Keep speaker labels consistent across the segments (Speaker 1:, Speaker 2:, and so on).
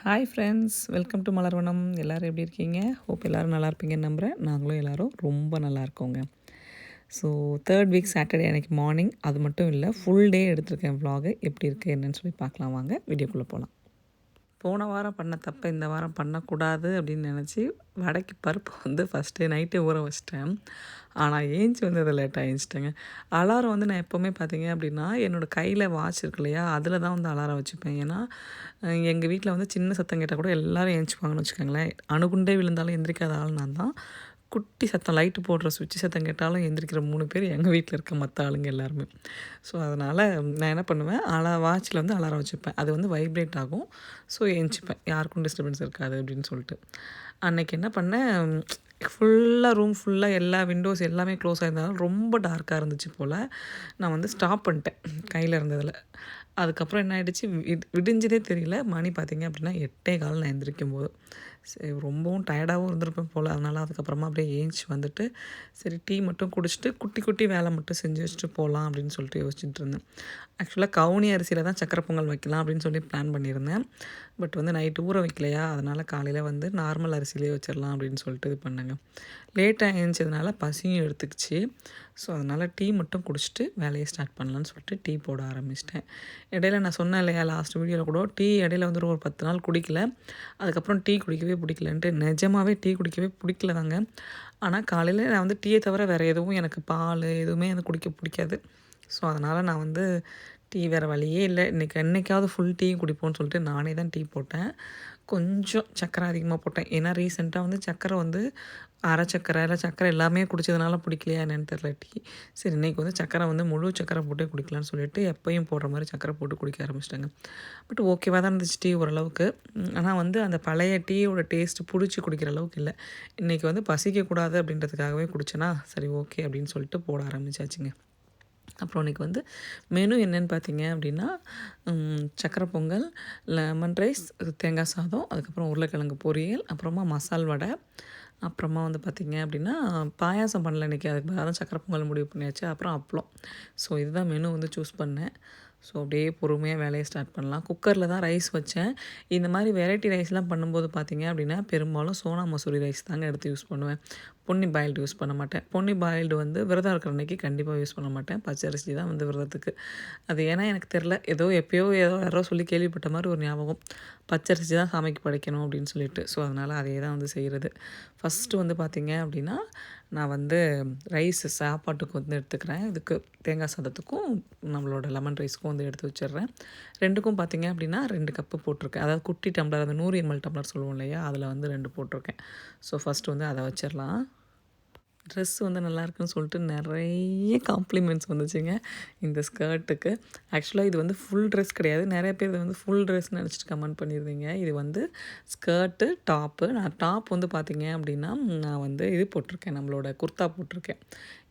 Speaker 1: Hi friends, welcome to Malarvanam. எல்லோரும் எப்படி இருக்கீங்க? ஹோப் எல்லோரும் நல்லா இருப்பீங்கன்னு நம்புகிறேன். நாங்களும் எல்லோரும் ரொம்ப நல்லா இருக்கோங்க. ஸோ 3rd வீக் சாட்டர்டே அன்றைக்கி மார்னிங், அது மட்டும் இல்லை ஃபுல் டே எடுத்திருக்கேன் vlog. எப்படி இருக்குது என்னன்னு சொல்லி பார்க்கலாம் வாங்க, வீடியோக்குள்ளே போகலாம். போன வாரம் பண்ண தப்பை இந்த வாரம் பண்ணக்கூடாது அப்படின்னு நினச்சி வடைக்கு பருப்பு வந்து ஃபஸ்ட்டு நைட்டே ஊற வச்சிட்டேன். ஆனால் ஏஞ்சி வந்து அதை லேட்டாக ஏஞ்சிட்டேங்க. அலாரம் வந்து நான் எப்போவுமே பார்த்தீங்க அப்படின்னா என்னோடய கையில் வாட்ச் இருக்கு இல்லையா, அதில் தான் வந்து அலாரம் வச்சுப்பேன். ஏன்னா எங்கள் வீட்டில் வந்து சின்ன சத்தம் கேட்டால் கூட எல்லோரும் ஏஞ்சிப்பாங்கன்னு வச்சுக்கோங்களேன். அணுகுண்டே விழுந்தாலும் எந்திரிக்காத ஆள் நான் தான். குட்டி சத்தம் லைட்டு போடுற சுவிட்ச் சத்தம் கேட்டாலும் எந்திரிக்கிற 3 பேர் எங்கள் வீட்டில் இருக்க மற்ற ஆளுங்க எல்லாருமே. ஸோ அதனால் நான் என்ன பண்ணுவேன், வாட்சில் வந்து அலாரம் வச்சுப்பேன். அது வந்து வைப்ரேட் ஆகும். ஸோ ஏஞ்சிப்பேன், யாருக்கும் டிஸ்டர்பன்ஸ் இருக்காது அப்படின்னு சொல்லிட்டு. அன்றைக்கி என்ன பண்ணேன், ஃபுல்லாக ரூம் ஃபுல்லாக எல்லா விண்டோஸ் எல்லாமே க்ளோஸ் ஆகிருந்ததால் ரொம்ப டார்க்காக இருந்துச்சு போல். நான் வந்து ஸ்டாப் பண்ணிட்டேன் கையில் இருந்ததில். அதுக்கப்புறம் என்ன ஆகிடுச்சு, விடிஞ்சதே தெரியல. மணி பார்த்திங்க அப்படின்னா 8:15 நான் எந்திரிக்கும் போது. சரி, ரொம்பவும் டயர்டாகவும் இருந்திருப்பேன் போல். அதனால் அதுக்கப்புறமா அப்படியே ஏஞ்சி வந்துட்டு சரி டீ மட்டும் குடிச்சிட்டு குட்டி குட்டி வேலை மட்டும் செஞ்சு வச்சுட்டு போகலாம் அப்படின்னு சொல்லிட்டு யோசிச்சுட்டு இருந்தேன். ஆக்சுவலாக கவுனி அரிசியில் தான் சக்கரை பொங்கல் வைக்கலாம் அப்படின்னு சொல்லி பிளான் பண்ணியிருந்தேன். பட் வந்து நைட்டு ஊற வைக்கலையா, அதனால் காலையில் வந்து நார்மல் அரிசியிலே வச்சிடலாம் அப்படின்னு சொல்லிட்டு இது பண்ணேங்க. லேட்டாக எழுந்ததுனால பசியும் எடுத்துக்கிச்சு. ஸோ அதனால் டீ மட்டும் குடிச்சிட்டு வேலையை ஸ்டார்ட் பண்ணலான்னு சொல்லிட்டு டீ போட ஆரம்பிச்சிட்டேன். இடையில நான் சொன்னேன் இல்லையா லாஸ்ட் வீடியோவில் கூட, டீ இடையில வந்து ஒரு 10 நாள் குடிக்கல. அதுக்கப்புறம் டீ குடிக்கவே பிடிக்கலன்ட்டு, நிஜமாகவே டீ குடிக்கவே பிடிக்கல தாங்க. ஆனால் காலையில் நான் வந்து டீயை தவிர வேறு எதுவும் எனக்கு பால் எதுவுமே எனக்கு குடிக்க பிடிக்காது. ஸோ அதனால் நான் வந்து டீ வேறு வழியே இல்லை, என்னைக்காவது ஃபுல் டீ குடிப்போன்னு சொல்லிட்டு நானே தான் டீ போட்டேன். கொஞ்சம் சர்க்கரை அதிகமாக போட்டேன். ஏன்னா ரீசெண்டாக வந்து சர்க்கரை வந்து அரை சர்க்கரை இல்லை சர்க்கரை எல்லாமே குடித்ததுனால பிடிக்கலையா என்னென்னு தெரில டீ. சரி இன்றைக்கி வந்து சர்க்கரை வந்து முழு சர்க்கரை போட்டு குடிக்கலான்னு சொல்லிட்டு எப்போயும் போடுற மாதிரி சர்க்கரை போட்டு குடிக்க ஆரம்பிச்சிட்டேங்க. பட் ஓகேவாக தான் இருந்துச்சு டீ ஓரளவுக்கு. ஆனால் வந்து அந்த பழைய டீயோட டேஸ்ட்டு பிடிச்சி குடிக்கிற அளவுக்கு இல்லை. இன்றைக்கி வந்து பசிக்கக்கூடாது அப்படின்றதுக்காகவே குடித்தேன்னா சரி ஓகே அப்படின்னு சொல்லிட்டு போட ஆரம்பிச்சாச்சுங்க. அப்புறம் இன்றைக்கி வந்து மெனு என்னென்னு பார்த்தீங்க அப்படின்னா, சக்கரை பொங்கல், லெமன் ரைஸ், தேங்காய் சாதம், அதுக்கப்புறம் உருளைக்கிழங்கு பொரியல், அப்புறமா மசால் வடை, அப்புறமா வந்து பார்த்திங்க அப்படின்னா பாயாசம் பண்ணல இன்றைக்கி. அதுக்கு பதிலாக தான் சக்கரை பொங்கல் முடிவு பண்ணியாச்சு. அப்புறம் அப்பளம். ஸோ இதுதான் மெனு வந்து சூஸ் பண்ணேன். ஸோ அப்படியே பொறுமையாக வேலையை ஸ்டார்ட் பண்ணலாம். குக்கரில் தான் ரைஸ் வச்சேன். இந்த மாதிரி வெரைட்டி ரைஸ்லாம் பண்ணும்போது பார்த்திங்க அப்படின்னா பெரும்பாலும் சோனா மசூரி ரைஸ் தாங்க எடுத்து யூஸ் பண்ணுவேன். பொன்னி பாயில்டு யூஸ் பண்ண மாட்டேன். பொன்னி பாயில்டு வந்து விரதம் இருக்கிற அன்றைக்கி கண்டிப்பாக யூஸ் பண்ண மாட்டேன். பச்சரிசி தான் வந்து விரதத்துக்கு. அது ஏன்னா எனக்கு தெரில, எப்போயோ யாரோ சொல்லி கேள்விப்பட்ட மாதிரி ஒரு ஞாபகம். பச்சரிசி தான் சாமிக்கு படைக்கணும் அப்படின்னு சொல்லிட்டு. ஸோ அதனால் அதே தான் வந்து செய்கிறது. ஃபஸ்ட்டு வந்து பார்த்திங்க அப்படின்னா நான் வந்து ரைஸ் சாப்பாட்டுக்கு வந்து எடுத்துக்கிறேன். இதுக்கு தேங்காய் சாதத்துக்கும் நம்மளோட லெமன் ரைஸ்க்கும் வந்து எடுத்து வச்சிடுறேன். 2க்கும் பார்த்திங்க அப்படின்னா 2 கப்பு போட்டிருக்கேன். அதாவது குட்டி டம்ளர், அந்த 100 ml டம்ளர் சொல்லுவோம் இல்லையா, அதில் வந்து 2 போட்டிருக்கேன். ஸோ ஃபஸ்ட்டு வந்து அதை வச்சிடலாம். ட்ரெஸ் வந்து நல்லாயிருக்குன்னு சொல்லிட்டு நிறைய காம்ப்ளிமெண்ட்ஸ் வந்துச்சுங்க இந்த ஸ்கர்ட்டுக்கு. ஆக்சுவலாக இது வந்து ஃபுல் ட்ரெஸ் கிடையாது. நிறைய பேர் இதை வந்து ஃபுல் ட்ரெஸ்ன்னு நினச்சிட்டு கமெண்ட் பண்ணியிருந்தீங்க. இது வந்து ஸ்கர்ட்டு, டாப்பு. நான் டாப் வந்து பார்த்திங்க அப்படின்னா நான் வந்து இது போட்டிருக்கேன், நம்மளோட குர்த்தா போட்டிருக்கேன்.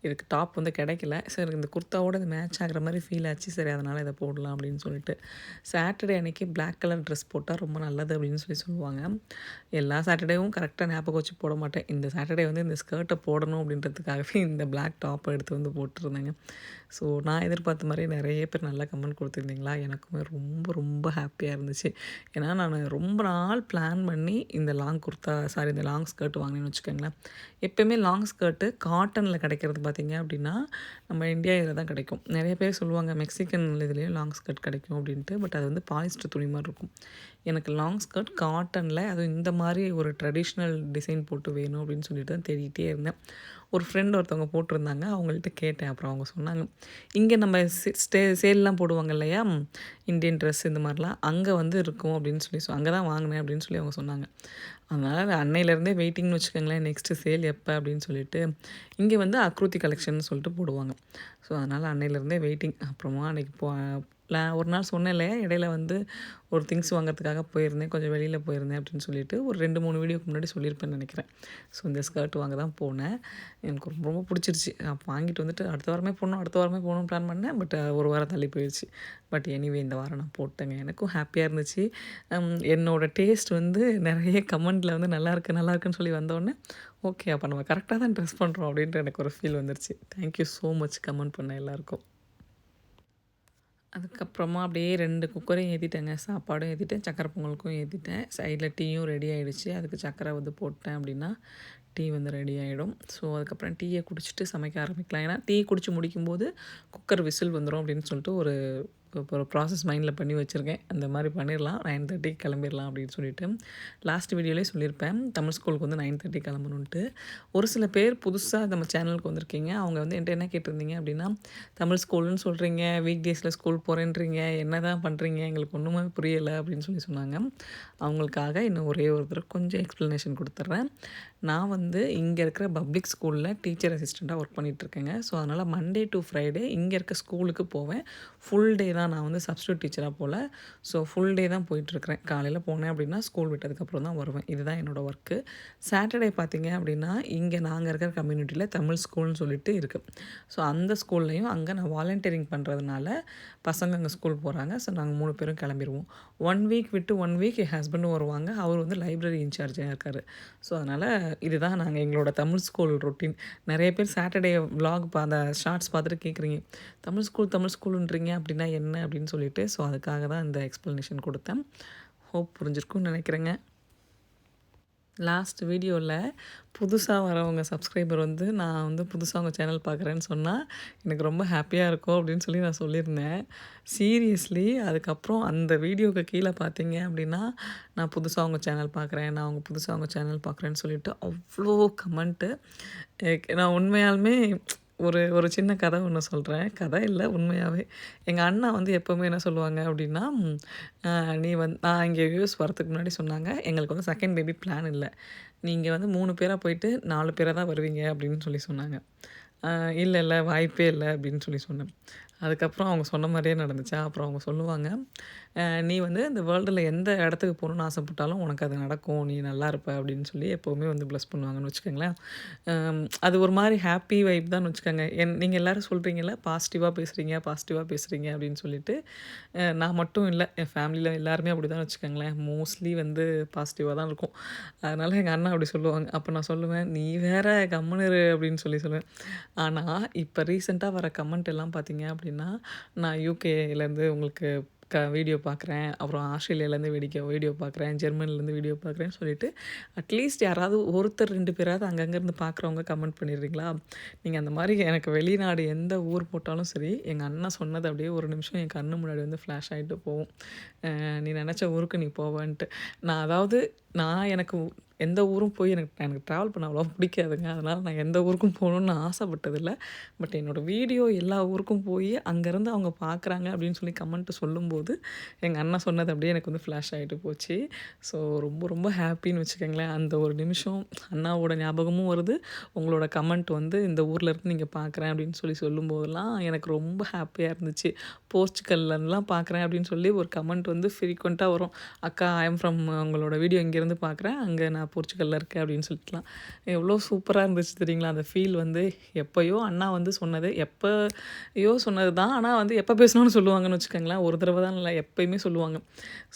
Speaker 1: இதுக்கு டாப் வந்து கிடைக்கல. சரி இந்த குர்த்தாவோட இது மேட்ச் ஆகிற மாதிரி ஃபீல் ஆச்சு. சரி அதனால் இதை போடலாம் அப்படின்னு சொல்லிட்டு. சாட்டர்டே அன்றைக்கி பிளாக் கலர் ட்ரெஸ் போட்டால் ரொம்ப நல்லது அப்படின்னு சொல்லுவாங்க. எல்லா சாட்டர்டேவும் கரெக்டாக ஞாபகம் வச்சு போட மாட்டேன். இந்த சாட்டர்டே வந்து இந்த ஸ்கர்ட்டை போடணும் அப்படின்றதுக்காகவே இந்த பிளாக் டாப்பை எடுத்து வந்து போட்டிருந்தேங்க. ஸோ நான் எதிர்பார்த்த மாதிரி நிறைய பேர் நல்லா கமெண்ட் கொடுத்துருந்தீங்களா, எனக்குமே ரொம்ப ரொம்ப ஹாப்பியாக இருந்துச்சு. ஏன்னா நான் ரொம்ப நாள் பிளான் பண்ணி இந்த இந்த லாங் ஸ்கர்ட் வாங்கினேன்னு வச்சுக்கோங்களேன். எப்போயுமே லாங் ஸ்கர்ட்டு காட்டனில் கிடைக்கிறது பார்த்திங்க அப்படின்னா நம்ம இந்தியா இதில் தான் கிடைக்கும். நிறைய பேர் சொல்லுவாங்க மெக்சிகன் இதுலேயும் லாங் ஸ்கர்ட் கிடைக்கும் அப்படின்ட்டு. பட் அது வந்து பாலிஸ்டர் துணி மாதிரி இருக்கும். எனக்கு லாங் ஸ்கர்ட் காட்டனில், அதுவும் இந்த மாதிரி ஒரு ட்ரெடிஷ்னல் டிசைன் போட்டு வேணும் அப்படின்னு சொல்லிட்டு தான் தேடிகிட்டே இருந்தேன். ஒரு ஃப்ரெண்ட் ஒருத்தவங்க போட்டிருந்தாங்க, அவங்கள்ட்ட கேட்டேன். அப்புறம் அவங்க சொன்னாங்க, இங்கே நம்ம சேல்லாம் போடுவாங்க இல்லையா, இந்தியன் ட்ரெஸ் இந்த மாதிரிலாம் அங்கே வந்து இருக்கும் அப்படின்னு சொல்லி அங்கே தான் வாங்கினேன் அப்படின்னு சொல்லி அவங்க சொன்னாங்க. அதனால் அன்னையிலேருந்தே வெயிட்டிங்னு வச்சுக்கோங்களேன், நெக்ஸ்ட்டு சேல் எப்போ அப்படின்னு சொல்லிட்டு. இங்கே வந்து அக்ரூத்தி கலெக்ஷன் சொல்லிட்டு போடுவாங்க. ஸோ அதனால் அன்னையிலேருந்தே வெயிட்டிங். அப்புறமா அன்றைக்கி ஒரு நாள் சொன்னேன் இல்லையா, இடையில வந்து ஒரு திங்ஸ் வாங்குறதுக்காக போயிருந்தேன், கொஞ்சம் வெளியில் போயிருந்தேன் அப்படின்னு சொல்லிட்டு ஒரு 2-3 வீடியோக்கு முன்னாடி சொல்லியிருப்பேன்னு நினைக்கிறேன். ஸோ இந்த ஸ்கர்ட் வாங்க தான் போனேன். எனக்கு ரொம்ப ரொம்ப பிடிச்சிருச்சு. வாங்கிட்டு வந்துட்டு அடுத்த வாரமே போகணும்னு பிளான் பண்ணேன். பட் ஒரு வாரம் தள்ளி போயிடுச்சு. பட் எனிவே இந்த வாரம் நான் போட்டேங்க. எனக்கும் ஹாப்பியாக இருந்துச்சு. என்னோடய டேஸ்ட் வந்து நிறைய கமெண்ட்டில் வந்து நல்லாயிருக்குன்னு சொல்லி வந்தோடனே ஓகே, அப்போ நம்ம கரெக்டாக தான் ட்ரெஸ் பண்ணுறோம் அப்படின்ட்டு எனக்கு ஒரு ஃபீல் வந்துருச்சு. தேங்க்யூ ஸோ மச் கமெண்ட் பண்ண எல்லாருக்கும். அதுக்கப்புறமா அப்படியே 2 குக்கரையும் ஏற்றிட்டேங்க. சாப்பாடும் ஏற்றிட்டேன், சக்கரை பொங்கலுக்கும் ஏற்றிட்டேன். சைடில் டீயும் ரெடி ஆகிடுச்சு. அதுக்கு சக்கரை வந்து போட்டேன் அப்படின்னா டீ வந்து ரெடி ஆகிடும். ஸோ அதுக்கப்புறம் டீயை குடிச்சிட்டு சமைக்க ஆரம்பிக்கலாம். ஏன்னா டீ குடித்து முடிக்கும்போது குக்கர் விசில் வந்துடும் அப்படின்னு சொல்லிட்டு இப்போ ஒரு ப்ராசஸ் மைண்டில் பண்ணி வச்சுருக்கேன். அந்த மாதிரி பண்ணிடலாம், 9:30 கிளம்பிடலாம் அப்படின்னு சொல்லிட்டு. லாஸ்ட் வீடியோலேயே சொல்லியிருப்பேன், தமிழ் ஸ்கூலுக்கு வந்து 9:30 கிளம்பணுன்ட்டு. ஒரு சில பேர் புதுசாக நம்ம சேனலுக்கு வந்திருக்கீங்க. அவங்க வந்து என்கிட்ட என்ன கேட்டிருந்தீங்க அப்படின்னா, தமிழ் ஸ்கூலுன்னு சொல்கிறீங்க, வீக் டேஸில் ஸ்கூல் போகிறேன்றீங்க, என்ன தான் பண்ணுறீங்க, எங்களுக்கு ஒன்றுமே புரியலை அப்படின்னு சொன்னாங்க. அவங்களுக்காக இன்னும் ஒரே ஒரு தடவை கொஞ்சம் எக்ஸ்ப்ளனேஷன் கொடுத்துட்றேன். நான் வந்து இங்கே இருக்கிற பப்ளிக் ஸ்கூலில் டீச்சர் அசிஸ்டண்ட்டாக ஒர்க் பண்ணிகிட்ருக்கேங்க. ஸோ அதனால் மண்டே டு ஃப்ரைடே இங்கே இருக்க ஸ்கூலுக்கு போவேன். ஃபுல் டே தான், நான் வந்து சப்ஸ்டியூட் டீச்சராக போகல. ஸோ ஃபுல் டே தான் போயிட்டுருக்கிறேன். காலையில் போனேன் அப்படின்னா ஸ்கூல் விட்டதுக்கப்புறம் தான் வருவேன். இதுதான் என்னோடய ஒர்க்கு. சாட்டர்டே பார்த்திங்க அப்படின்னா இங்கே நாங்கள் இருக்கிற கம்யூனிட்டியில் தமிழ் ஸ்கூல்னு சொல்லிட்டு இருக்குது. ஸோ அந்த ஸ்கூல்லையும் அங்கே நான் வாலண்டியரிங் பண்ணுறதுனால பசங்க அங்கே ஸ்கூல் போகிறாங்க. ஸோ நாங்கள் 3 பேரும் கிளம்பிடுவோம். 1 வீக் விட்டு 1 வீக் என் ஹஸ்பண்டும் வருவாங்க. அவர் வந்து லைப்ரரி இன்சார்ஜாக இருக்கார். ஸோ அதனால் இதுதான் நாங்கள் எங்களோட தமிழ் ஸ்கூல் ரொட்டீன். நிறைய பேர் சாட்டர்டே விலாக் அந்த ஷார்ட்ஸ் பார்த்துட்டு கேட்குறீங்க, தமிழ் ஸ்கூலுன்றீங்க அப்படின்னா என்ன அப்படின்னு சொல்லிட்டு. ஸோ அதுக்காக தான் இந்த எக்ஸ்ப்ளனேஷன் கொடுத்தேன். ஹோப் புரிஞ்சிருக்கும்னு நினைக்கிறேங்க. லாஸ்ட் வீடியோவில் புதுசாக வரவங்க சப்ஸ்கிரைபர் வந்து நான் வந்து புதுசாக உங்கள் சேனல் பார்க்குறேன்னு சொன்னால் எனக்கு ரொம்ப ஹாப்பியாக இருக்கும் அப்படின்னு சொல்லி நான் சொல்லியிருந்தேன். சீரியஸ்லி அதுக்கப்புறம் அந்த வீடியோவுக்கு கீழே பார்த்தீங்க அப்படின்னா, நான் புதுசாக உங்கள் சேனல் பார்க்குறேன், நான் அவங்க புதுசாக உங்கள் சேனல் பார்க்குறேன்னு சொல்லிட்டு அவ்வளோ கமெண்ட்டு. நான் உண்மையாலுமே ஒரு ஒரு சின்ன கதை ஒன்று சொல்கிறேன். கதை இல்லை, உண்மையாகவே. எங்கள் அண்ணா வந்து எப்போவுமே என்ன சொல்லுவாங்க அப்படின்னா, நீ நான் இங்கே யூஎஸ் வரதுக்கு முன்னாடி சொன்னாங்க, எங்களுக்கு வந்து செகண்ட் பேபி பிளான் இல்லை, நீங்கள் வந்து 3 பேராக போயிட்டு 4 பேராக தான் வருவீங்க அப்படின்னு சொன்னாங்க. இல்லை வாய்ப்பே இல்லை அப்படின்னு சொன்னேன். அதுக்கப்புறம் அவங்க சொன்ன மாதிரியே நடந்துச்சா. அப்புறம் அவங்க சொல்லுவாங்க, நீ வந்து இந்த வேர்ல்டில் எந்த இடத்துக்கு போகணுன்னு ஆசைப்பட்டாலும் உனக்கு அது நடக்கும், நீ நல்லா இருப்ப அப்படின்னு சொல்லி எப்போவுமே வந்து ப்ளஸ் பண்ணுவாங்கன்னு வச்சுக்கோங்களேன். அது ஒரு மாதிரி ஹாப்பி வைப் தான் வச்சுக்கோங்க. நீங்கள் எல்லோரும் சொல்கிறீங்கள பாசிட்டிவாக பேசுகிறீங்க அப்படின்னு சொல்லிட்டு, நான் மட்டும் இல்லை, என் ஃபேமிலியில் எல்லாருமே அப்படி தான் வச்சுக்கோங்களேன். மோஸ்ட்லி வந்து பாசிட்டிவாக தான் இருக்கும். அதனால் எங்கள் அண்ணா அப்படி சொல்லுவாங்க. அப்போ நான் சொல்லுவேன், நீ வேற கம்முனு இரு அப்படின்னு சொல்லுவேன். ஆனால் இப்போ ரீசெண்டாக வர கமெண்ட் எல்லாம் பார்த்தீங்க அப்படின்னா, நான் யூகேலேருந்து உங்களுக்கு வீடியோ பார்க்குறேன், அப்புறம் ஆஸ்திரேலியாவிலேருந்து வீடியோ பார்க்குறேன், ஜெர்மனிலேருந்து வீடியோ பார்க்குறேன்னு சொல்லிட்டு அட்லீஸ்ட் யாராவது ஒருத்தர் 2 பேராவது அங்கங்கேருந்து பார்க்குறவங்க கமெண்ட் பண்ணிடுறீங்களா? நீங்கள் அந்த மாதிரி எனக்கு வெளிநாடு எந்த ஊர் போட்டாலும் சரி, எங்கள் அண்ணன் சொன்னது அப்படியே ஒரு நிமிஷம் என் கண்ணு முன்னாடி வந்து ஃப்ளாஷ் ஆகிட்டு போகும். நீ நினச்ச ஊருக்கு நீ போவேன்ட்டு. நான் எனக்கு எந்த ஊரும் போய் எனக்கு ட்ராவல் பண்ண அவ்வளோவா பிடிக்காதுங்க. அதனால் நான் எந்த ஊருக்கும் போகணுன்னு ஆசைப்பட்டதில்லை. பட் என்னோடய வீடியோ எல்லா ஊருக்கும் போய் அங்கேருந்து அவங்க பார்க்குறாங்க அப்படின்னு சொல்லி கமெண்ட்டு சொல்லும்போது எங்கள் அண்ணன் சொன்னது அப்படியே எனக்கு வந்து ஃப்ளாஷ் ஆகிட்டு போச்சு. ஸோ ரொம்ப ரொம்ப ஹாப்பின்னு வச்சுக்கோங்களேன். அந்த ஒரு நிமிஷம் அண்ணாவோட ஞாபகமும் வருது. உங்களோட கமெண்ட் வந்து இந்த ஊரில் இருந்து நீங்கள் பார்க்குறேன் அப்படின்னு சொல்லும்போதெல்லாம் எனக்கு ரொம்ப ஹாப்பியாக இருந்துச்சு. போர்ச்சுகல்லேருந்துலாம் பார்க்குறேன் அப்படின்னு சொல்லி ஒரு கமெண்ட் வந்து ஃப்ரீக்வெண்ட்டாக வரும். அக்கா ஐ எம் ஃப்ரம் உங்களோட வீடியோ இங்கேருந்து பார்க்குறேன், அங்கே நான் போர்ச்சுகல்ல இருக்கேன் அப்படின்னு சொல்லிட்டுலாம். எவ்வளோ சூப்பராக இருந்துச்சு தெரியுங்களா? அந்த ஃபீல் வந்து எப்போயோ அண்ணா வந்து சொன்னது, எப்போயோ சொன்னது தான். ஆனால் வந்து எப்போ பேசணும்னு சொல்லுவாங்கன்னு வச்சுக்கோங்களேன். ஒரு தடவை தான் இல்லை, எப்போயுமே சொல்லுவாங்க.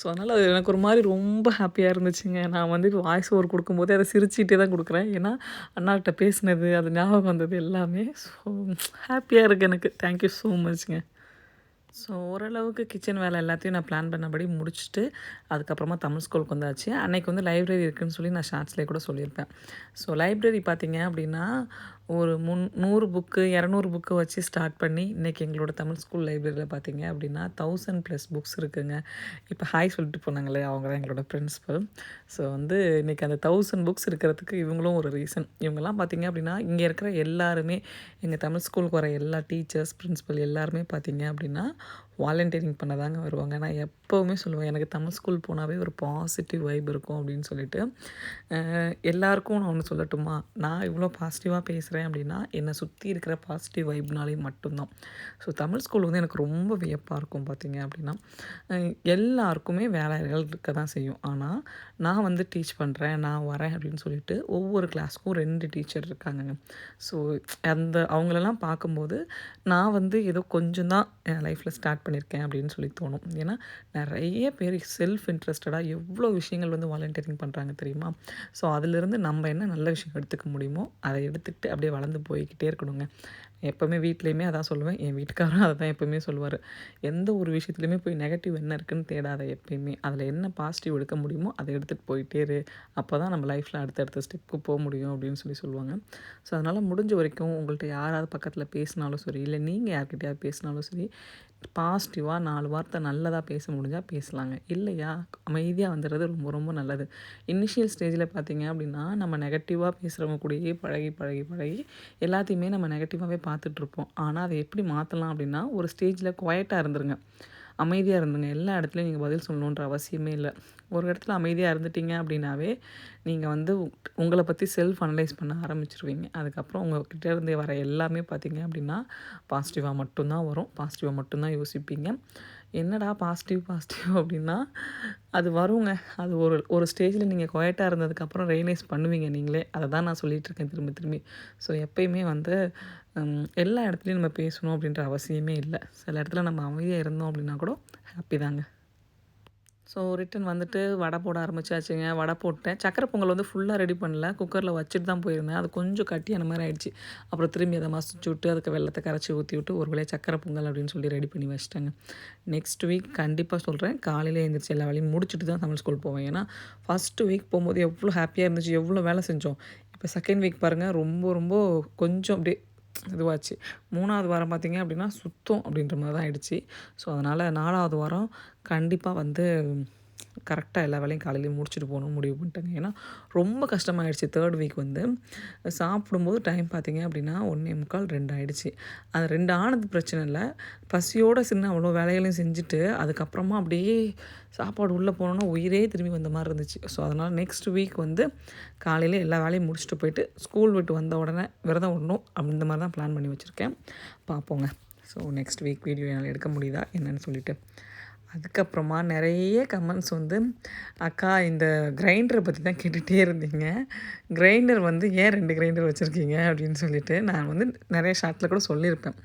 Speaker 1: ஸோ அதனால் அது எனக்கு ஒரு மாதிரி ரொம்ப ஹாப்பியாக இருந்துச்சுங்க. நான் வந்து வாய்ஸ் ஓவர் கொடுக்கும்போதே அதை சிரிச்சுட்டே தான் கொடுக்குறேன். ஏன்னா அண்ணாக்கிட்ட பேசினது, அது ஞாபகம் வந்தது எல்லாமே. ஸோ ஹாப்பியாக இருக்குது எனக்கு. தேங்க்யூ ஸோ மச்ங்க. ஸோ ஓரளவுக்கு கிச்சன் வேலை எல்லாத்தையும் நான் பிளான் பண்ணபடி முடிச்சுட்டு அதுக்கப்புறமா தமிழ் ஸ்கூலுக்கு வந்தாச்சு. அன்றைக்கி வந்து லைப்ரரி இருக்குதுன்னு சொல்லி நான் ஷார்ட்ஸ்லேயே கூட சொல்லியிருப்பேன். ஸோ லைப்ரரி பார்த்திங்க அப்படின்னா ஒரு 100 புக்கு 200 புக்கு வச்சு ஸ்டார்ட் பண்ணி இன்றைக்கி எங்களோட தமிழ் ஸ்கூல் லைப்ரரியில் பார்த்திங்க அப்படின்னா 1000+ புக்ஸ் இருக்குதுங்க. இப்போ ஹாய் சொல்லிட்டு போனாங்களே, அவங்க தான் எங்களோட பிரின்ஸிபல். ஸோ வந்து இன்றைக்கி அந்த 1000 புக்ஸ் இருக்கிறதுக்கு இவங்களும் ஒரு ரீசன். இவங்கெல்லாம் பார்த்திங்க அப்படின்னா இங்கே இருக்கிற எல்லாருமே, எங்கள் தமிழ் ஸ்கூலுக்கு வர எல்லா டீச்சர்ஸ், பிரின்ஸிபல் எல்லாருமே பார்த்திங்க அப்படின்னா வாலண்டியரிங் பண்ண தாங்க வருவாங்க. நான் எப்போவுமே சொல்லுவேன், எனக்கு தமிழ் ஸ்கூல் போனாவே ஒரு பாசிட்டிவ் வைப் இருக்கும் அப்படின்னு சொல்லிட்டு. எல்லாருக்கும் நான் ஒன்று சொல்லட்டுமா, நான் இவ்வளோ பாசிட்டிவாக பேசுகிறேன் அப்படின்னா என்னை சுற்றி இருக்கிற பாசிட்டிவ் வைப்னாலே மட்டும்தான். ஸோ தமிழ் ஸ்கூல் வந்து எனக்கு ரொம்ப வியப்பாக இருக்கும் பார்த்திங்க அப்படின்னா. எல்லாருக்குமே வேலைகள் இருக்க தான் செய்யும். ஆனால் நான் வந்து டீச் பண்ணுறேன், நான் வரேன் அப்படின்னு சொல்லிட்டு ஒவ்வொரு கிளாஸ்க்கும் 2 டீச்சர் இருக்காங்கங்க. ஸோ அவங்களெல்லாம் பார்க்கும்போது நான் வந்து ஏதோ கொஞ்சம் தான் என் லைஃப்பில் ஸ்டார்ட் பண்ணியிருக்கேன் அப்படின்னு சொல்லி தோணும். ஏன்னா நிறைய பேர் செல்ஃப் இன்ட்ரெஸ்டடாக எவ்வளோ விஷயங்கள் வந்து வாலண்டியரிங் பண்ணுறாங்க தெரியுமா? ஸோ அதிலிருந்து நம்ம என்ன நல்ல விஷயம் எடுத்துக்க முடியுமோ அதை எடுத்துக்கிட்டு அப்படியே வளர்ந்து போய்கிட்டே இருக்கணுங்க. எப்போவுமே வீட்லேயுமே அதான் சொல்லுவேன். என் வீட்டுக்காரரும் அதை தான் எப்போவுமே சொல்லுவார். எந்த ஒரு விஷயத்துலையுமே போய் நெகட்டிவ் என்ன இருக்குன்னு தேடாத எப்பயுமே. அதில் என்ன பாசிட்டிவ் எடுக்க முடியுமோ அதை எடுத்துகிட்டு போயிட்டே இரு. அப்போ தான் நம்ம லைஃப்பில் அடுத்தடுத்த ஸ்டெப்புக்கு போ முடியும் அப்படின்னு சொல்லுவாங்க. ஸோ அதனால் முடிஞ்ச வரைக்கும் உங்கள்கிட்ட யாராவது பக்கத்தில் பேசினாலும் சரி, இல்லை நீங்கள் யார்கிட்டயாவது பேசினாலும் சரி, பாசிட்டிவாக 4 வார்த்தை நல்லதாக பேச முடிஞ்சால் பேசலாங்க. இல்லையா அமைதியாக வந்துடுறது ரொம்ப ரொம்ப நல்லது. இனிஷியல் ஸ்டேஜில் பார்த்தீங்க அப்படின்னா நம்ம நெகட்டிவாக பேசுகிறவங்க கூடயே பழகி பழகி பழகி எல்லாத்தையுமே நம்ம நெகட்டிவாகவே பார்த்துட்ருப்போம். ஆனால் அதை எப்படி மாற்றலாம் அப்படின்னா, ஒரு ஸ்டேஜில் குவைட்டாக இருந்துருங்க. அமைதியாக இருந்துங்க. எல்லா இடத்துலையும் நீங்கள் பதில் சொல்லணுன்ற அவசியமே இல்லை. ஒரு இடத்துல அமைதியாக இருந்துட்டீங்க அப்படின்னாவே, நீங்கள் வந்து உங்கள பற்றி செல்ஃப் அனலைஸ் பண்ண ஆரம்பிச்சுருவீங்க. அதுக்கப்புறம் உங்ககிட்ட இருந்து வர எல்லாமே பார்த்தீங்க அப்படின்னா, பாசிட்டிவாக மட்டும்தான் வரும். பாசிட்டிவாக மட்டும்தான் யோசிப்பீங்க. என்னடா பாசிட்டிவ் பாசிட்டிவ் அப்படின்னா, அது வருங்க. அது ஒரு ஒரு ஸ்டேஜில் நீங்கள் குவைட்டாக இருந்ததுக்கப்புறம் ரியலைஸ் பண்ணுவீங்க நீங்களே. அதை தான் நான் சொல்லிகிட்ருக்கேன் திரும்பி திரும்பி. ஸோ எப்பயுமே வந்து எல்லா இடத்துலையும் நம்ம பேசணும் அப்படின்ற அவசியமே இல்லை. சில இடத்துல நம்ம அமைதியாக இருந்தோம் அப்படின்னா கூட ஹாப்பி தாங்க. ஸோ ரிட்டன் வந்துட்டு வடை போட ஆரம்பிச்சாச்சுங்க. வடை போட்டேன். சக்கரை பொங்கல் வந்து ஃபுல்லாக ரெடி பண்ணல. குக்கரில் வச்சுட்டு தான் போயிருந்தேன். அது கொஞ்சம் கட்டியான மாதிரி ஆயிடுச்சு. அப்புறம் திரும்பி அதை மசிச்சு விட்டு அதுக்கு வெல்லத்தை கரைச்சி ஊற்றி விட்டு ஒரு வேளையை சக்கரை பொங்கல் அப்படின்னு சொல்லி ரெடி பண்ணி வச்சிட்டேங்க. நெக்ஸ்ட் வீக் கண்டிப்பாக சொல்கிறேன், காலையிலே எழுந்திரிச்சு எல்லா வேலையும் முடிச்சுட்டு தான் தமிழ் ஸ்கூல் போவேன். ஏன்னா ஃபஸ்ட்டு வீக் போகும்போது எவ்வளோ ஹாப்பியாக இருந்துச்சு, எவ்வளோ வேலை செஞ்சோம். இப்போ செகண்ட் வீக் பாருங்கள், ரொம்ப ரொம்ப கொஞ்சம் அப்படியே இதுவாச்சு. 3வது வாரம் பார்த்திங்க அப்படின்னா சுத்தம் அப்படின்ற மாதிரி தான் ஆயிடுச்சு. ஸோ அதனால் 4வது வாரம் கண்டிப்பாக வந்து கரெக்டாக எல்லா வேலையும் காலையிலேயே முடிச்சுட்டு போகணும்னு முடிவு பண்ணிட்டேங்க. ஏன்னா ரொம்ப கஷ்டமாயிடுச்சு. 3rd வீக் வந்து சாப்பிடும்போது டைம் பார்த்திங்க அப்படின்னா 1:45 2 ஆகிடுச்சு. அது 2 ஆனது பிரச்சனை இல்லை. பசியோடு சின்ன அவ்வளோ வேலைகளையும் செஞ்சுட்டு அதுக்கப்புறமா அப்படியே சாப்பாடு உள்ளே போனோன்னா உயிரே திரும்பி வந்த மாதிரி இருந்துச்சு. ஸோ அதனால் நெக்ஸ்ட் வீக் வந்து காலையில் எல்லா வேலையும் முடிச்சுட்டு போயிட்டு ஸ்கூல் விட்டு வந்த உடனே விரதம் விடணும் அப்படின்ற மாதிரி தான் பிளான் பண்ணி வச்சுருக்கேன். பார்ப்போங்க. ஸோ நெக்ஸ்ட் வீக் வீடியோ என்னால் எடுக்க முடியுதா என்னன்னு சொல்லிவிட்டு. அதுக்கப்புறமா நிறைய கமெண்ட்ஸ் வந்து, அக்கா இந்த கிரைண்டரை பற்றி தான் கேட்டுகிட்டே இருந்தீங்க. கிரைண்டர் வந்து ஏன் 2 கிரைண்டர் வச்சுருக்கீங்க அப்படின்னு சொல்லிட்டு நான் வந்து நிறைய ஷார்ட்டில் கூட சொல்லியிருப்பேன்.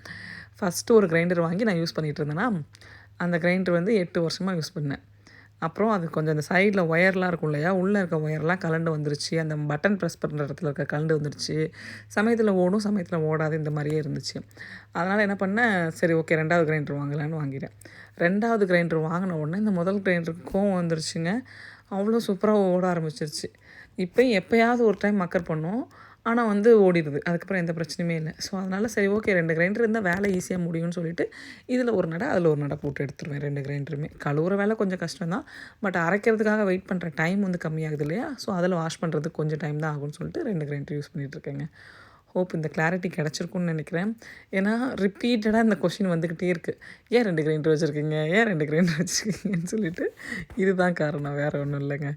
Speaker 1: ஃபஸ்ட்டு ஒரு கிரைண்டர் வாங்கி நான் யூஸ் பண்ணிகிட்டு இருந்தேன்னா, அந்த கிரைண்டர் வந்து 8 வருஷமாக யூஸ் பண்ணேன். அப்புறம் அது கொஞ்சம் அந்த சைடில் ஒயர்லாம் இருக்கும் இல்லையா, உள்ளே இருக்க ஒயர்லாம் கழண்டு வந்துருச்சு. அந்த பட்டன் ப்ரெஸ் பண்ணுற இடத்துல இருக்க கழண்டு வந்துருச்சு. சமயத்தில் ஓடும், சமயத்தில் ஓடாது, இந்த மாதிரியே இருந்துச்சு. அதனால் என்ன பண்ணேன், சரி ஓகே 2வது கிரைண்டர் வாங்கலான்னு வாங்கிட்டேன். 2வது கிரைண்டர் வாங்கின உடனே இந்த முதல் கிரைண்டருக்கு கோவம் வந்துருச்சுங்க. அவ்வளோ சூப்பராக ஓட ஆரம்பிச்சிருச்சு. இப்போயும் எப்போயாவது ஒரு டைம் மக்கர் பண்ணும். ஆனால் வந்து ஓடிடுது. அதுக்கப்புறம் எந்த பிரச்சனையுமே இல்லை. ஸோ அதனால் சரி ஓகே 2 கிரைண்டர் இருந்தால் வேலை ஈஸியாக முடியும்னு சொல்லிட்டு, இதில் ஒரு நடை அதில் ஒரு நடை போட்டு எடுத்துருவேன் 2 கிரைண்டருமே. கழுவுற வேலை கொஞ்சம் கஷ்டம் தான். பட் அரைக்கிறதுக்காக வெயிட் பண்ணுற டைம் வந்து கம்மியாகுது இல்லையா, ஸோ அதில் வாஷ் பண்ணுறதுக்கு கொஞ்சம் டைம் தான் ஆகும்னு சொல்லிட்டு 2 கிரைண்டர் யூஸ் பண்ணிகிட்ருக்கேங்க. ஹோப் இந்த கிளாரிட்டி கிடச்சிருக்குன்னு நினைக்கிறேன். ஏன்னா ரிப்பீட்டடாக இந்த கொஷின் வந்துக்கிட்டே இருக்குது. ஏன் 2 கிரைண்டர் வச்சுருக்கீங்க, ஏன் 2 கிரைண்டர் வச்சுருக்கீங்கன்னு சொல்லிட்டு. இதுதான் காரணம், வேறு ஒன்றும் இல்லைங்க.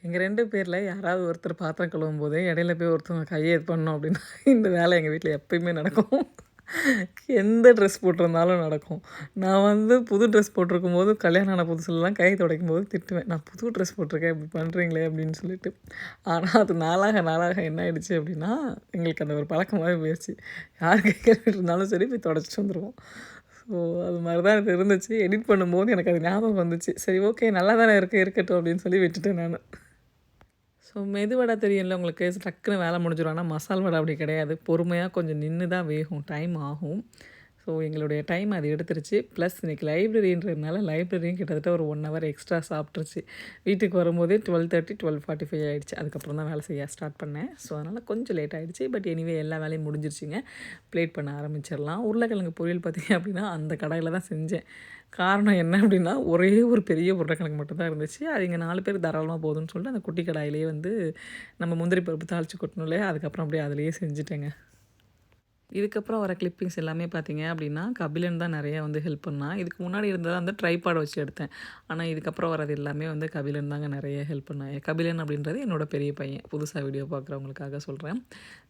Speaker 1: எங்கள் 2 பேரில் யாராவது ஒருத்தர் பாத்திரம் கழுவும் போதே இடையில போய் ஒருத்தவங்க கையை இது பண்ணோம் அப்படின்னா இந்த வேலை எங்கள் வீட்டில் எப்பயுமே நடக்கும். எந்த ட்ரெஸ் போட்டிருந்தாலும் நடக்கும். நான் வந்து புது ட்ரெஸ் போட்டிருக்கும் போது கல்யாணம் ஆன புதுசுலலாம் கை துடைக்கும் போது திட்டுவேன், நான் புது ட்ரெஸ் போட்டிருக்கேன் இப்படி பண்ணுறீங்களே அப்படின்னு சொல்லிட்டு. ஆனால் அது நாளாக நாளாக என்ன ஆயிடுச்சு அப்படின்னா, எங்களுக்கு அந்த ஒரு பழக்கமாகவே போயிடுச்சு. யார் கை கழுவிட்டு இருந்தாலும் சரி போய் துடைச்சிட்டு வந்துடுவோம். ஸோ அது மாதிரி தான் இது இருந்துச்சு. எடிட் பண்ணும்போது எனக்கு அது ஞாபகம் வந்துச்சு. சரி ஓகே நல்லா தானே இருக்கட்டும் அப்படின்னு சொல்லி விட்டுட்டேன் நான். ஸோ மெது வடை தெரியும்ல உங்களுக்கு, டக்குன்னு வேலை முடிஞ்சிடும். ஆனால் மசால் வடை அப்படி கிடையாது. பொறுமையாக கொஞ்சம் நின்று தான் வேகும், டைம் ஆகும். ஸோ எங்களுடைய டைம் அது எடுத்துருச்சு. ப்ளஸ் இன்றைக்கி லைப்ரரின்றதுனால லைப்ரரியும் கிட்டத்தட்ட ஒரு 1 ஹவர் எக்ஸ்ட்ரா சாப்பிட்ருச்சு. வீட்டுக்கு வரும்போதே 12:30 12:45 ஆகிடுச்சு. அதுக்கப்புறம் தான் வேலை செய்ய ஸ்டார்ட் பண்ணேன். ஸோ அதனால் கொஞ்சம் லேட் ஆகிடுச்சு. பட் எனிவே எல்லா வேலையும் முடிஞ்சிருச்சுங்க. ப்ளேட் பண்ண ஆரம்பிச்சிடலாம். உருளைக்கிழங்கு பொரியல் பார்த்திங்க அப்படின்னா அந்த கடாயில் தான் செஞ்சேன். காரணம் என்ன அப்படின்னா, ஒரே ஒரு பெரிய உருளைக்கிழங்கு மட்டும் தான் இருந்துச்சு. அது இங்கே 4 பேர் தாராளமாக போதும்னு சொல்லிட்டு அந்த குட்டி கடாயிலேயே வந்து நம்ம முந்திரி பருப்பு தாளித்து கொட்டணும் இல்லையா, அதுக்கப்புறம் அப்படியே அதிலேயே செஞ்சுட்டேங்க. இதுக்கப்புறம் வர கிளிப்பிங்ஸ் எல்லாமே பார்த்தீங்க அப்படின்னா, கபிலன் தான் நிறையா வந்து ஹெல்ப் பண்ணான். இதுக்கு முன்னாடி இருந்ததை அந்த ட்ரைபாட் வச்சு எடுத்தேன். ஆனால் இதுக்கப்புறம் வரது எல்லாமே வந்து கபிலன் தாங்க நிறைய ஹெல்ப் பண்ணான். கபிலன் அப்படின்றது என்னோட பெரிய பையன். புதுசாக வீடியோ பார்க்குறவங்களுக்காக சொல்கிறேன்.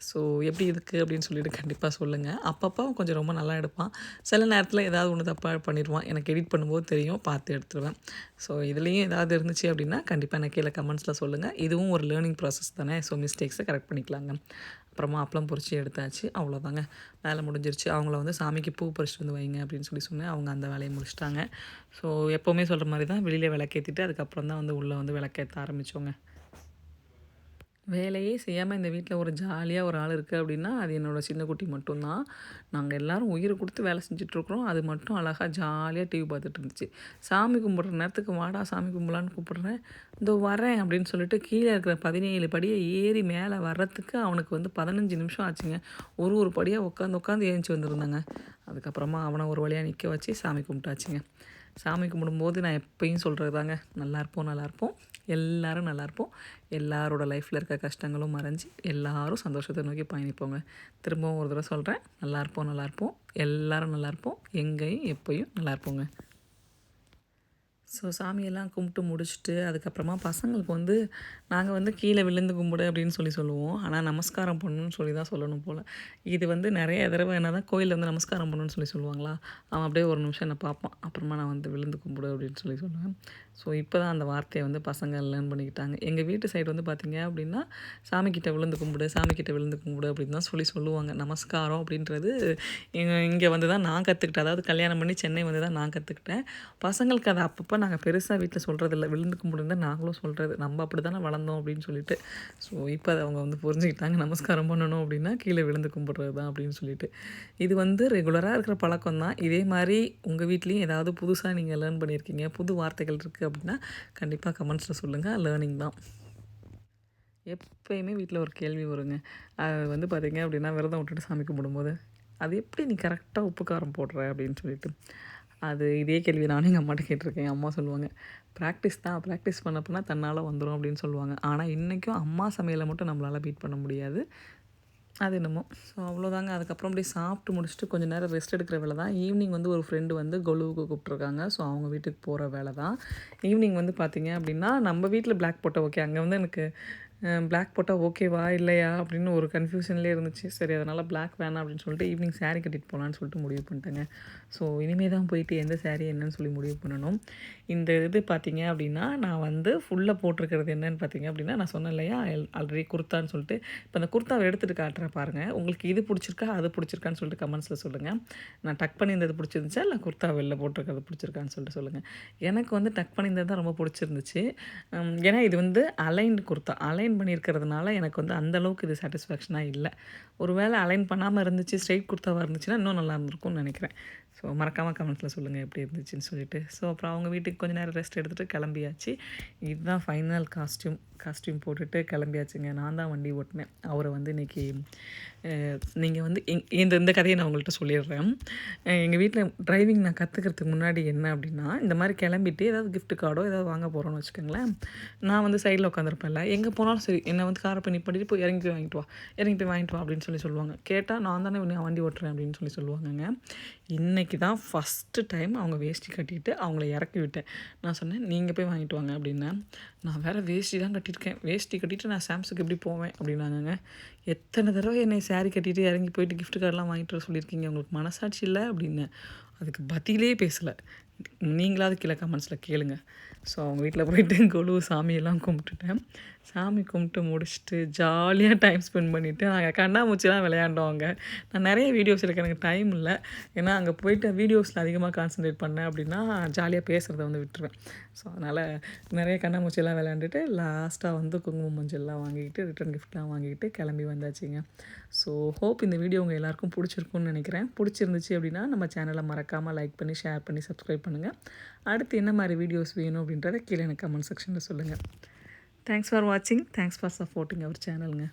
Speaker 1: ஸோ எப்படி இருக்குது அப்படின்னு சொல்லிட்டு கண்டிப்பாக சொல்லுங்கள். அப்பப்போ கொஞ்சம் ரொம்ப நல்லா எடுப்பான். சில நேரத்தில் ஏதாவது ஒன்று தப்பாக பண்ணிடுவான். எனக்கு எடிட் பண்ணும்போது தெரியும், பார்த்து எடுத்துருவேன். ஸோ இதுலேயும் ஏதாவது இருந்துச்சு அப்படின்னா கண்டிப்பாக எனக்கு கீழே கமெண்ட்ஸில் சொல்லுங்கள். இதுவும் ஒரு லேர்னிங் ப்ராசஸ் தானே. ஸோ மிஸ்டேக்ஸை கரெக்ட் பண்ணிக்கலாங்க. அப்புறமா அப்பளம் பொரிச்சு எடுத்தாச்சு. அவ்வளோதாங்க, வேலை முடிஞ்சிருச்சு. அவங்கள வந்து சாமிக்கு பூ பறிச்சிட்டு வந்து வைங்க அப்படின்னு சொல்லி சொன்னேன். அவங்க அந்த வேலையை முடிச்சிட்டாங்க. ஸோ எப்போவுமே சொல்கிற மாதிரி தான் வெளியில் விளக்கேற்றிட்டு அதுக்கப்புறம் தான் வந்து உள்ளே வந்து விளக்கேற்ற ஆரம்பித்தோங்க. வேலையே செய்யாமல் இந்த வீட்டில் ஒரு ஜாலியாக ஒரு ஆள் இருக்குது அப்படின்னா அது என்னோடய சின்ன குட்டி மட்டும்தான். நாங்கள் எல்லோரும் உயிரை கொடுத்து வேலை செஞ்சுட்ருக்குறோம். அது மட்டும் அழகாக ஜாலியாக டிவி பார்த்துட்டு இருந்துச்சு. சாமி கும்பிட்ற நேரத்துக்கு வாடா சாமி கும்பலான்னு கூப்பிட்றேன். இதோ வரேன் அப்படின்னு சொல்லிட்டு கீழே இருக்கிற 17 படியை ஏறி மேலே வர்றதுக்கு அவனுக்கு வந்து 15 நிமிஷம் ஆச்சுங்க. ஒரு படியாக உட்காந்து ஏஞ்சி வந்திருந்தாங்க. அதுக்கப்புறமா அவனை ஒரு வழியாக நிற்க வச்சு சாமி கும்பிட்டாச்சுங்க. சாமி கும்பிடும்போது நான் எப்பயும் சொல்கிறது தாங்க, நல்லாயிருப்போம், எல்லோரும் நல்லாயிருப்போம், எல்லாரோட லைஃப்பில் இருக்க கஷ்டங்களும் மறைஞ்சி எல்லோரும் சந்தோஷத்தை நோக்கி பயணிப்போங்க. திரும்பவும் ஒரு தடவை சொல்கிறேன், நல்லாயிருப்போம், எல்லோரும் நல்லாயிருப்போம், எங்கேயும் எப்போயும் நல்லாயிருப்போங்க. ஸோ சாமியெல்லாம் கும்பிட்டு முடிச்சுட்டு அதுக்கப்புறமா பசங்களுக்கு வந்து நாங்கள் வந்து கீழே விழுந்து கும்பிடு அப்படின்னு சொல்லுவோம். ஆனால் நமஸ்காரம் பண்ணணும்னு சொல்லி தான் சொல்லணும் போல். இது வந்து நிறைய தடவை என்ன தான் கோயிலில் வந்து நமஸ்காரம் பண்ணணும்னு சொல்லுவாங்களா, அவன் அப்படியே ஒரு நிமிஷம் என்னை பார்ப்பான். அப்புறமா நான் வந்து விழுந்து கும்பிடு அப்படின்னு சொல்லுவேன். ஸோ இப்போ தான் அந்த வார்த்தையை வந்து பசங்க லேர்ன் பண்ணிக்கிட்டாங்க. எங்கள் வீட்டு சைடு வந்து பார்த்திங்க அப்படின்னா சாமிக்கிட்ட விழுந்து கும்பிடு அப்படின்னு தான் சொல்லுவாங்க. நமஸ்காரம் அப்படின்றது இங்கே வந்து தான் நான் கற்றுக்கிட்டேன். அதாவது கல்யாணம் பண்ணி சென்னை வந்து தான் நான் கற்றுக்கிட்டேன். பசங்களுக்கு அதை அப்பப்போ நாங்கள் பெருசாக வீட்டில் சொல்கிறதில்ல. விழுந்து கும்பிடுன்னு தான் நாங்களும் சொல்கிறது. நம்ம அப்படி தானே வளர்ந்தோம் அப்படின்னு சொல்லிட்டு. ஸோ இப்போ அதை அவங்க வந்து புரிஞ்சுக்கிட்டாங்க. நமஸ்காரம் பண்ணணும் அப்படின்னா கீழே விழுந்து கும்பிட்றது தான் அப்படின்னு சொல்லிட்டு. இது வந்து ரெகுலராக இருக்கிற பழக்கம் தான். இதே மாதிரி உங்கள் வீட்லேயும் ஏதாவது புதுசாக நீங்கள் லேர்ன் பண்ணியிருக்கீங்க, புது வார்த்தைகள் இருக்குது அப்படின்னா கண்டிப்பாக கமெண்ட்ஸில் சொல்லுங்கள். லேர்னிங் தான். எப்போயுமே வீட்டில் ஒரு கேள்வி வருங்க. அது வந்து பார்த்திங்க அப்படின்னா விரதம் விட்டுட்டு சாமி கும்பிடும்போது, அது எப்படி நீ கரெக்டாக உப்பு காரம் போடுற அப்படின்னு சொல்லிட்டு. அது இதே கேள்வி நானும் எங்கள் அம்மாட்ட கேட்டிருக்கேன். எங்கள் அம்மா சொல்லுவாங்க, ப்ராக்டிஸ் பண்ண போனால் தன்னால் வந்துடும் அப்படின்னு சொல்லுவாங்க. ஆனால் இன்றைக்கும் அம்மா சமையலை மட்டும் நம்மளால் பீட் பண்ண முடியாது. அது என்னமோ. ஸோ அவ்வளோதாங்க. அதுக்கப்புறம் அப்படியே சாப்பிட்டு முடிச்சுட்டு கொஞ்சம் நேரம் ரெஸ்ட் எடுக்கிற வேலை தான். ஈவினிங் வந்து ஒரு ஃப்ரெண்டு வந்து கொலுவுக்கு கூப்பிட்ருக்காங்க. ஸோ அவங்க வீட்டுக்கு போகிற வேலை தான். ஈவினிங் வந்து பார்த்திங்க அப்படின்னா நம்ம வீட்டில் பிளாக் போட்டால் ஓகே. அங்கே வந்து எனக்கு பிளாக் போட்டால் ஓகேவா இல்லையா அப்படின்னு ஒரு கன்ஃபியூஷன்லேயே இருந்துச்சு. சரி அதனால் பிளாக் வேணாம் அப்படின்னு சொல்லிட்டு ஈவினிங் சாரீ கட்டிட்டு போகலான்னு சொல்லிட்டு முடிவு பண்ணிட்டேங்க. ஸோ இனிமேல் தான் போயிட்டு எந்த சாரீ என்னன்னு சொல்லி முடிவு பண்ணணும். இந்த இது பார்த்திங்க அப்படின்னா நான் வந்து ஃபுல்லாக போட்டிருக்கிறது என்னென்னு பார்த்திங்க அப்படின்னா நான் சொன்னேன் இல்லையா ஆல்ரெடி குர்த்தான்னு சொல்லிட்டு. இப்போ அந்த குர்த்தாவை எடுத்துகிட்டு காட்டுறேன் பாருங்கள். உங்களுக்கு இது பிடிச்சிருக்கா அது பிடிச்சிருக்கான்னு சொல்லிட்டு கமெண்ட்ஸில் சொல்லுங்கள். நான் டக் பண்ணியிருந்தது பிடிச்சிருந்துச்சா இல்லை குர்த்தா வெளில போட்டிருக்கிறது பிடிச்சிருக்கான்னு சொல்லிட்டு சொல்லுங்கள். எனக்கு வந்து டக் பண்ணியிருந்தது தான் ரொம்ப பிடிச்சிருந்துச்சு. ஏன்னா இது வந்து அலைன்டு குர்த்தா. அலைன் பண்ணியிருக்கிறதுனால எனக்கு வந்து அந்தளவுக்கு இது சாட்டிஸ்ஃபேக்ஷனாக இல்லை. ஒரு வேளை அலைன் பண்ணாமல் இருந்துச்சு, ஸ்ட்ரெயிட் குர்த்தாவாக இருந்துச்சுன்னா இன்னும் நல்லா இருந்திருக்கும்னு நினைக்கிறேன். ஸோ மறக்காமல் கமெண்ட்ஸில் சொல்லுங்கள் எப்படி இருந்துச்சுன்னு சொல்லிட்டு. ஸோ அப்புறம் அவங்க வீட்டுக்கு கொஞ்சம் நேரம் ரெஸ்ட் எடுத்துகிட்டு கிளம்பியாச்சு. இதுதான் ஃபைனல் காஸ்ட்யூம் போட்டுட்டு கிளம்பியாச்சுங்க. நான் தான் வண்டி ஓட்டினேன். அவரை வந்து இன்றைக்கி நீங்கள் வந்து இந்த கதையை நான் உங்கள்கிட்ட சொல்லிடுறேன். எங்கள் வீட்டில் டிரைவிங் நான் கற்றுக்கிறதுக்கு முன்னாடி என்ன அப்படின்னா, இந்த மாதிரி கிளம்பிட்டு ஏதாவது கிஃப்ட் கார்டோ ஏதாவது வாங்க போகிறோன்னு வச்சுக்கோங்களேன், நான் வந்து சைடில் உட்காந்துருப்பேன்ல, எங்கே போனாலும் சரி என்னை வந்து காரை பண்ணி பண்ணிட்டு போய் இறங்கி போய் வாங்கிட்டு வா அப்படின்னு சொல்லுவாங்க. கேட்டால் நான் தானே வண்டி ஓட்டுறேன் அப்படின்னு சொல்லுவாங்கங்க. இன்றைக்கி தான் ஃபஸ்ட்டு டைம் அவங்க வேஷ்டி கட்டிட்டு அவங்கள இறக்கி விட்டேன். நான் சொன்னேன், நீங்கள் போய் வாங்கிட்டு வாங்க அப்படின்னேன். நான் வேறு வேஷ்டி தான் கட்டியிருக்கேன். வேஷ்டி கட்டிட்டு நான் சாம்ஸுக்கு எப்படி போவேன் அப்படின்னாங்க. எத்தனை தடவை என்னை சாரீ கட்டிட்டு இறங்கி போயிட்டு கிஃப்ட் கார்டெலாம் வாங்கிட்டு வர சொல்லியிருக்கீங்க, உங்களுக்கு மனசாட்சி இல்லை அப்படின்னு. அதுக்கு பதிலே பேசலை. நீங்களாவது கீழே கமெண்ட்ஸில் கேளுங்க. ஸோ அவங்க வீட்டில் போயிட்டு கொலு சாமியெல்லாம் கும்பிட்டுட்டேன். சாமி கும்பிட்டு முடிச்சுட்டு ஜாலியாக டைம் ஸ்பெண்ட் பண்ணிவிட்டு நாங்கள் கண்ணாமூச்சிலாம் விளையாண்டோம் அங்கே. நான் நிறைய வீடியோஸ் எடுக்க எனக்கு டைம் இல்லை. ஏன்னா அங்கே போயிட்டு வீடியோஸில் அதிகமாக கான்சன்ட்ரேட் பண்ணேன் அப்படின்னா ஜாலியாக பேசுகிறத வந்து விட்டுருவேன். ஸோ அதனால் நிறைய கண்ணாமூச்சியெல்லாம் விளையாண்டுட்டு லாஸ்ட்டாக வந்து குங்குமம் மஞ்சள்லாம் வாங்கிக்கிட்டு ரிட்டன் கிஃப்ட்லாம் வாங்கிக்கிட்டு கிளம்பி வந்தாச்சுங்க. ஸோ ஹோப் இந்த வீடியோ உங்கள் எல்லாேருக்கும் பிடிச்சிருக்குன்னு நினைக்கிறேன். பிடிச்சிருந்துச்சு அப்படின்னா நம்ம சேனலை மறக்காமல் லைக் பண்ணி ஷேர் பண்ணி சப்ஸ்கிரைப் பண்ணுங்கள். அடுத்து என்ன மாதிரி வீடியோஸ் வேணும் அப்படின்றத கீழே எனக்கு கமெண்ட் செக்ஷனில் சொல்லுங்கள். தேங்க்ஸ் ஃபார் வாட்சிங். Thanks for supporting our சேனலுங்க.